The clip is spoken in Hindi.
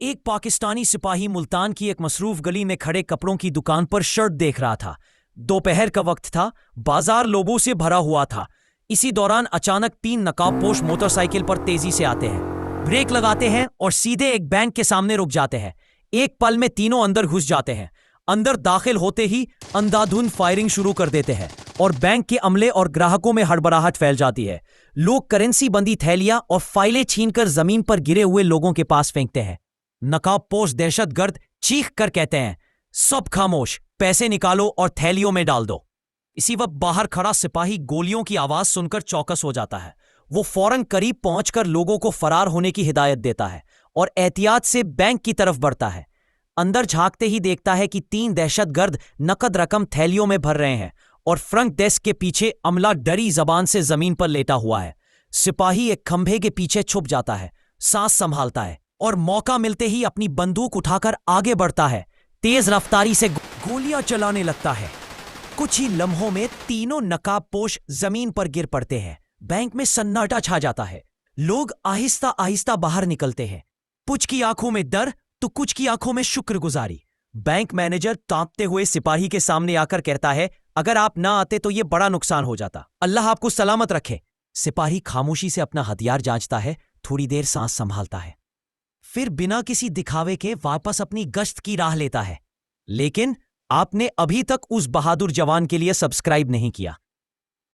एक पाकिस्तानी सिपाही मुल्तान की एक मसरूफ गली में खड़े कपड़ों की दुकान पर शर्ट देख रहा था। दोपहर का वक्त था, बाजार लोगों से भरा हुआ था। इसी दौरान अचानक 3 नकाबपोश मोटरसाइकिल पर तेजी से आते हैं, ब्रेक लगाते हैं और सीधे एक बैंक के सामने रुक जाते हैं। एक पल में तीनों अंदर घुस जाते हैं। अंदर दाखिल होते ही अंधाधुंध फायरिंग शुरू कर देते हैं और बैंक के अमले और ग्राहकों में हड़बड़ाहट फैल जाती है। लोग करेंसी बंदी थैलियां और फाइलें छीनकर जमीन पर गिरे हुए लोगों के पास फेंकते हैं। नकाबपोश दहशतगर्द चीख कर कहते हैं, सब खामोश, पैसे निकालो और थैलियों में डाल दो। इसी वक्त बाहर खड़ा सिपाही गोलियों की आवाज सुनकर चौकस हो जाता है। वो फौरन करीब पहुंचकर लोगों को फरार होने की हिदायत देता है और एहतियात से बैंक की तरफ बढ़ता है। अंदर झांकते ही देखता है कि 3 दहशतगर्द नकद रकम थैलियों में भर रहे हैं और फ्रंट डेस्क के पीछे अमला डरी जबान से जमीन पर लेटा हुआ है। सिपाही एक खंभे के पीछे छुप जाता है, सांस संभालता है और मौका मिलते ही अपनी बंदूक उठाकर आगे बढ़ता है। तेज रफ्तारी से गोलियां चलाने लगता है। कुछ ही लम्हों में तीनों नकाबपोश जमीन पर गिर पड़ते हैं। बैंक में सन्नाटा छा जाता है। लोग आहिस्ता आहिस्ता बाहर निकलते हैं, कुछ की आंखों में डर तो कुछ की आंखों में शुक्रगुजारी। बैंक मैनेजर कांपते हुए सिपाही के सामने आकर कहता है, अगर आप ना आते तो यह बड़ा नुकसान हो जाता। अल्लाह आपको सलामत रखे। सिपाही खामोशी से अपना हथियार जांचता है, थोड़ी देर सांस संभालता है, फिर बिना किसी दिखावे के वापस अपनी गश्त की राह लेता है। लेकिन आपने अभी तक उस बहादुर जवान के लिए सब्सक्राइब नहीं किया